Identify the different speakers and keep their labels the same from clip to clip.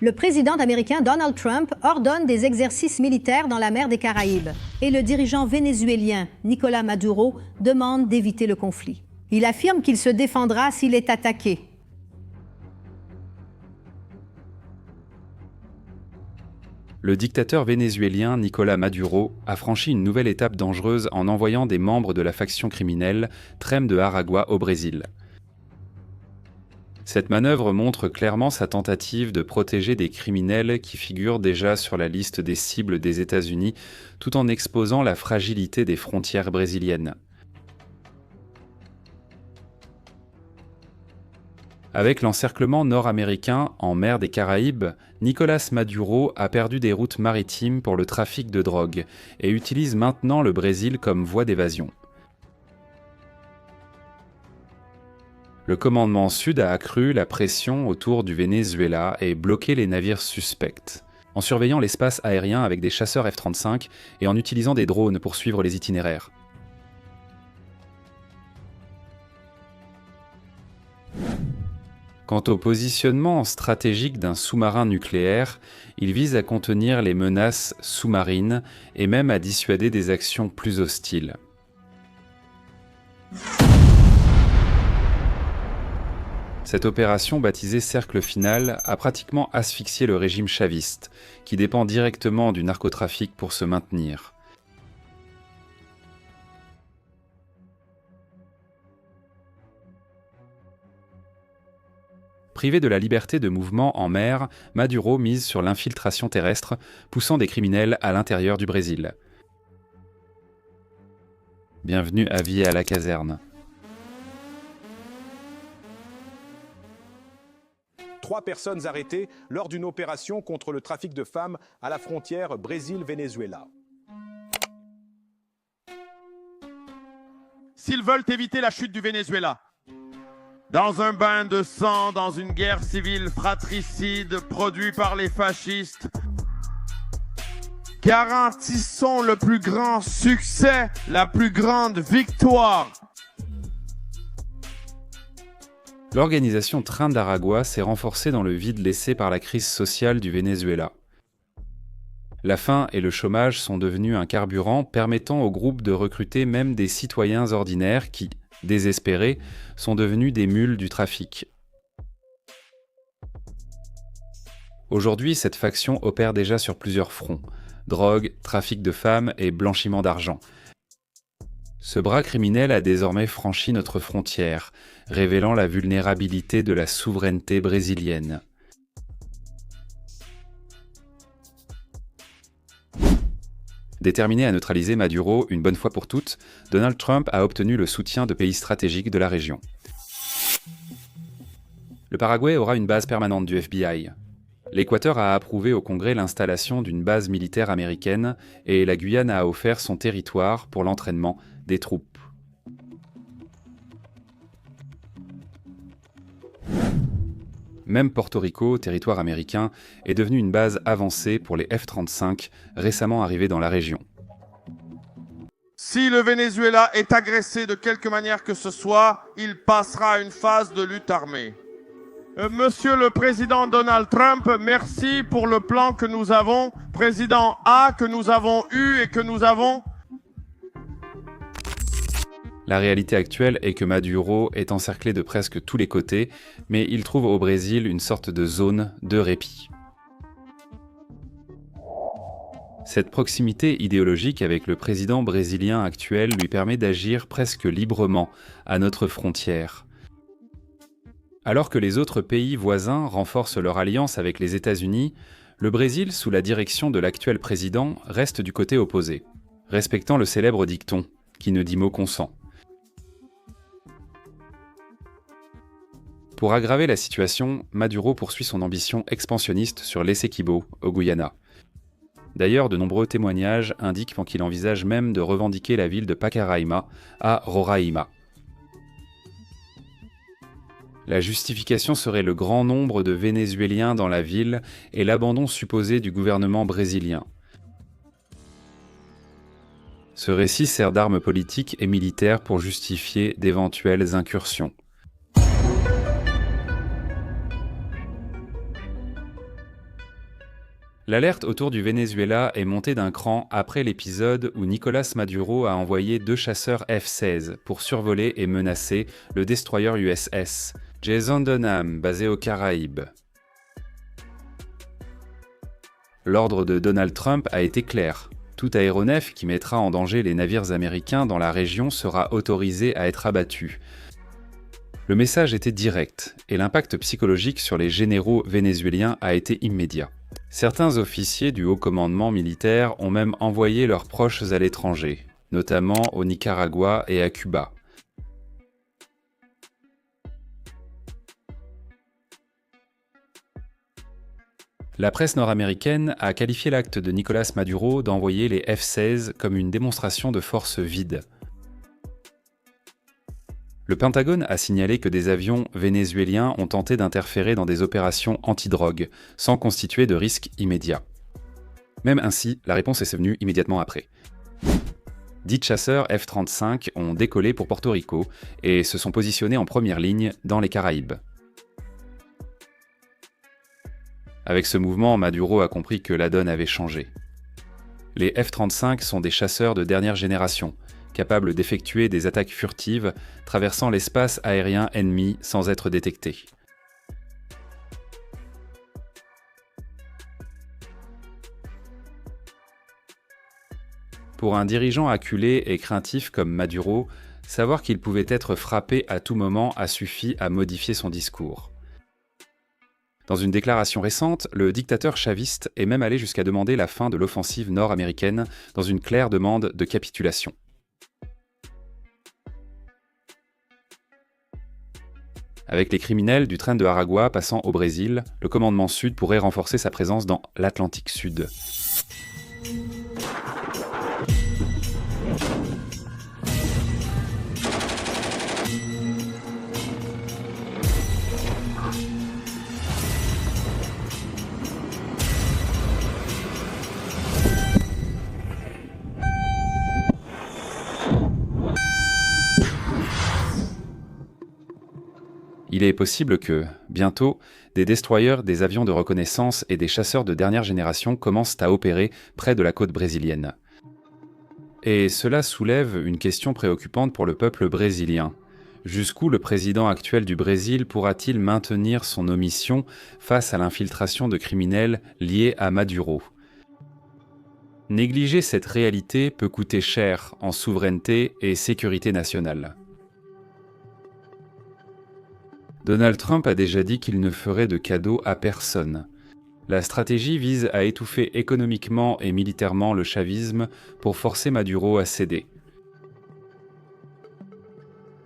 Speaker 1: Le président américain Donald Trump ordonne des exercices militaires dans la mer des Caraïbes et le dirigeant vénézuélien Nicolás Maduro demande d'éviter le conflit. Il affirme qu'il se défendra s'il est attaqué.
Speaker 2: Le dictateur vénézuélien Nicolás Maduro a franchi une nouvelle étape dangereuse en envoyant des membres de la faction criminelle Trem de Aragua au Brésil. Cette manœuvre montre clairement sa tentative de protéger des criminels qui figurent déjà sur la liste des cibles des États-Unis, tout en exposant la fragilité des frontières brésiliennes. Avec l'encerclement nord-américain en mer des Caraïbes, Nicolás Maduro a perdu des routes maritimes pour le trafic de drogue et utilise maintenant le Brésil comme voie d'évasion. Le commandement sud a accru la pression autour du Venezuela et bloqué les navires suspects, en surveillant l'espace aérien avec des chasseurs F-35 et en utilisant des drones pour suivre les itinéraires. Quant au positionnement stratégique d'un sous-marin nucléaire, il vise à contenir les menaces sous-marines et même à dissuader des actions plus hostiles. Cette opération, baptisée Cercle Final, a pratiquement asphyxié le régime chaviste, qui dépend directement du narcotrafic pour se maintenir. Privé de la liberté de mouvement en mer, Maduro mise sur l'infiltration terrestre, poussant des criminels à l'intérieur du Brésil. Bienvenue à vie à la caserne.
Speaker 3: 3 personnes arrêtées lors d'une opération contre le trafic de femmes à la frontière Brésil-Venezuela.
Speaker 4: S'ils veulent éviter la chute du Venezuela, dans un bain de sang, dans une guerre civile fratricide produite par les fascistes, garantissons le plus grand succès, la plus grande victoire.
Speaker 2: L'organisation Tren d'Aragua s'est renforcée dans le vide laissé par la crise sociale du Venezuela. La faim et le chômage sont devenus un carburant permettant au groupe de recruter même des citoyens ordinaires qui, désespérés, sont devenus des mules du trafic. Aujourd'hui, cette faction opère déjà sur plusieurs fronts: drogue, trafic de femmes et blanchiment d'argent. Ce bras criminel a désormais franchi notre frontière, révélant la vulnérabilité de la souveraineté brésilienne. Déterminé à neutraliser Maduro une bonne fois pour toutes, Donald Trump a obtenu le soutien de pays stratégiques de la région. Le Paraguay aura une base permanente du FBI. L'Équateur a approuvé au Congrès l'installation d'une base militaire américaine et la Guyane a offert son territoire pour l'entraînement des troupes. Même Porto Rico, territoire américain, est devenu une base avancée pour les F-35 récemment arrivés dans la région.
Speaker 4: Si le Venezuela est agressé de quelque manière que ce soit, il passera à une phase de lutte armée. Monsieur le Président Donald Trump, merci pour le plan que nous avons, Président A, que nous avons eu et que nous avons.
Speaker 2: La réalité actuelle est que Maduro est encerclé de presque tous les côtés, mais il trouve au Brésil une sorte de zone de répit. Cette proximité idéologique avec le président brésilien actuel lui permet d'agir presque librement à notre frontière. Alors que les autres pays voisins renforcent leur alliance avec les États-Unis, le Brésil, sous la direction de l'actuel président, reste du côté opposé, respectant le célèbre dicton « qui ne dit mot consent ». Pour aggraver la situation, Maduro poursuit son ambition expansionniste sur l'Essequibo, au Guyana. D'ailleurs, de nombreux témoignages indiquent qu'il envisage même de revendiquer la ville de Pacaraima à Roraima. La justification serait le grand nombre de Vénézuéliens dans la ville et l'abandon supposé du gouvernement brésilien. Ce récit sert d'arme politique et militaire pour justifier d'éventuelles incursions. L'alerte autour du Venezuela est montée d'un cran après l'épisode où Nicolás Maduro a envoyé 2 chasseurs F-16 pour survoler et menacer le destroyer USS Jason Dunham, basé aux Caraïbes. L'ordre de Donald Trump a été clair. Tout aéronef qui mettra en danger les navires américains dans la région sera autorisé à être abattu. Le message était direct, et l'impact psychologique sur les généraux vénézuéliens a été immédiat. Certains officiers du haut commandement militaire ont même envoyé leurs proches à l'étranger, notamment au Nicaragua et à Cuba. La presse nord-américaine a qualifié l'acte de Nicolás Maduro d'envoyer les F-16 comme une démonstration de force vide. Le Pentagone a signalé que des avions vénézuéliens ont tenté d'interférer dans des opérations anti-drogue, sans constituer de risque immédiat. Même ainsi, la réponse est venue immédiatement après. 10 chasseurs F-35 ont décollé pour Porto Rico et se sont positionnés en première ligne dans les Caraïbes. Avec ce mouvement, Maduro a compris que la donne avait changé. Les F-35 sont des chasseurs de dernière génération, capables d'effectuer des attaques furtives, traversant l'espace aérien ennemi sans être détectés. Pour un dirigeant acculé et craintif comme Maduro, savoir qu'il pouvait être frappé à tout moment a suffi à modifier son discours. Dans une déclaration récente, le dictateur chaviste est même allé jusqu'à demander la fin de l'offensive nord-américaine dans une claire demande de capitulation. Avec les criminels du train de Aragua passant au Brésil, le commandement sud pourrait renforcer sa présence dans l'Atlantique Sud. Il est possible que, bientôt, des destroyers, des avions de reconnaissance et des chasseurs de dernière génération commencent à opérer près de la côte brésilienne. Et cela soulève une question préoccupante pour le peuple brésilien. Jusqu'où le président actuel du Brésil pourra-t-il maintenir son omission face à l'infiltration de criminels liés à Maduro ? Négliger cette réalité peut coûter cher en souveraineté et sécurité nationale. Donald Trump a déjà dit qu'il ne ferait de cadeaux à personne. La stratégie vise à étouffer économiquement et militairement le chavisme pour forcer Maduro à céder.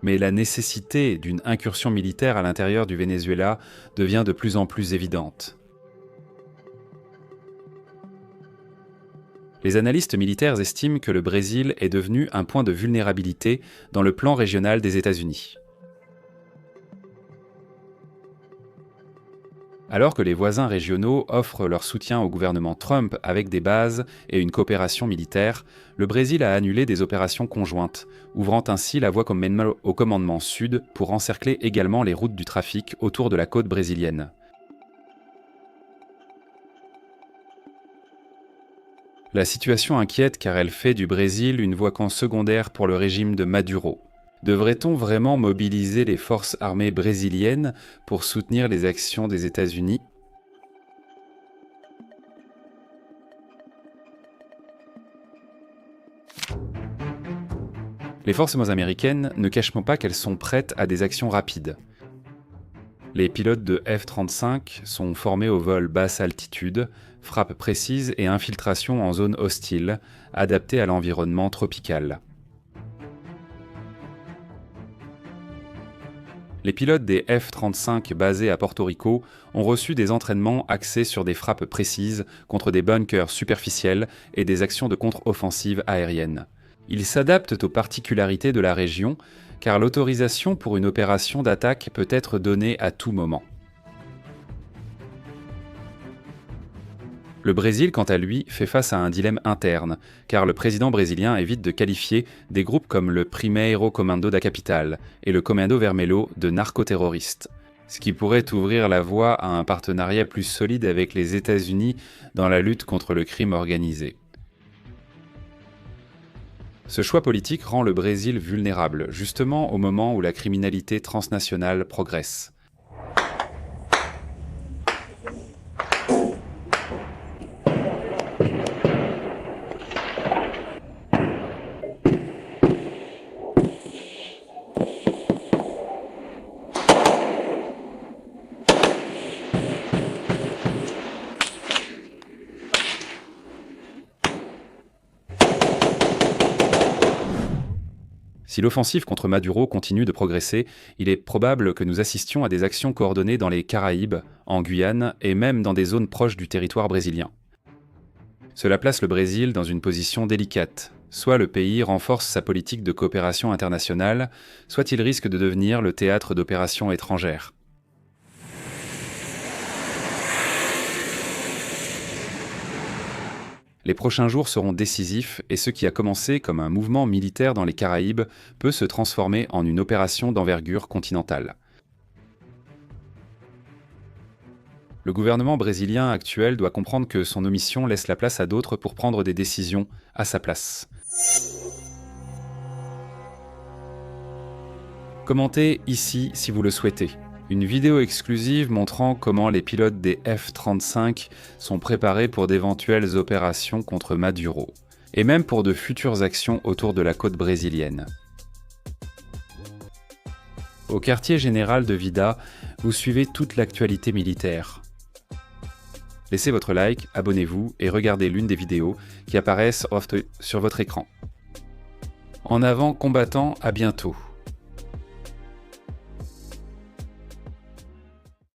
Speaker 2: Mais la nécessité d'une incursion militaire à l'intérieur du Venezuela devient de plus en plus évidente. Les analystes militaires estiment que le Brésil est devenu un point de vulnérabilité dans le plan régional des États-Unis. Alors que les voisins régionaux offrent leur soutien au gouvernement Trump avec des bases et une coopération militaire, le Brésil a annulé des opérations conjointes, ouvrant ainsi la voie au commandement sud pour encercler également les routes du trafic autour de la côte brésilienne. La situation inquiète car elle fait du Brésil une voie secondaire pour le régime de Maduro. Devrait-on vraiment mobiliser les forces armées brésiliennes pour soutenir les actions des États-Unis ? Les forces américaines ne cachent pas qu'elles sont prêtes à des actions rapides. Les pilotes de F-35 sont formés au vol basse altitude, frappe précise et infiltration en zone hostile, adaptée à l'environnement tropical. Les pilotes des F-35 basés à Porto Rico ont reçu des entraînements axés sur des frappes précises contre des bunkers superficiels et des actions de contre-offensive aérienne. Ils s'adaptent aux particularités de la région, car l'autorisation pour une opération d'attaque peut être donnée à tout moment. Le Brésil, quant à lui, fait face à un dilemme interne, car le président brésilien évite de qualifier des groupes comme le Primeiro Comando da Capital et le Comando Vermelho de narcoterroristes. ce qui pourrait ouvrir la voie à un partenariat plus solide avec les États-Unis dans la lutte contre le crime organisé. Ce choix politique rend le Brésil vulnérable, justement au moment où la criminalité transnationale progresse. Si l'offensive contre Maduro continue de progresser, il est probable que nous assistions à des actions coordonnées dans les Caraïbes, en Guyane et même dans des zones proches du territoire brésilien. Cela place le Brésil dans une position délicate. Soit le pays renforce sa politique de coopération internationale, soit il risque de devenir le théâtre d'opérations étrangères. Les prochains jours seront décisifs et ce qui a commencé comme un mouvement militaire dans les Caraïbes peut se transformer en une opération d'envergure continentale. Le gouvernement brésilien actuel doit comprendre que son omission laisse la place à d'autres pour prendre des décisions à sa place. Commentez ici si vous le souhaitez. Une vidéo exclusive montrant comment les pilotes des F-35 sont préparés pour d'éventuelles opérations contre Maduro, et même pour de futures actions autour de la côte brésilienne. Au quartier général de Vida, vous suivez toute l'actualité militaire. Laissez votre like, abonnez-vous et regardez l'une des vidéos qui apparaissent sur votre écran. En avant combattants, à bientôt.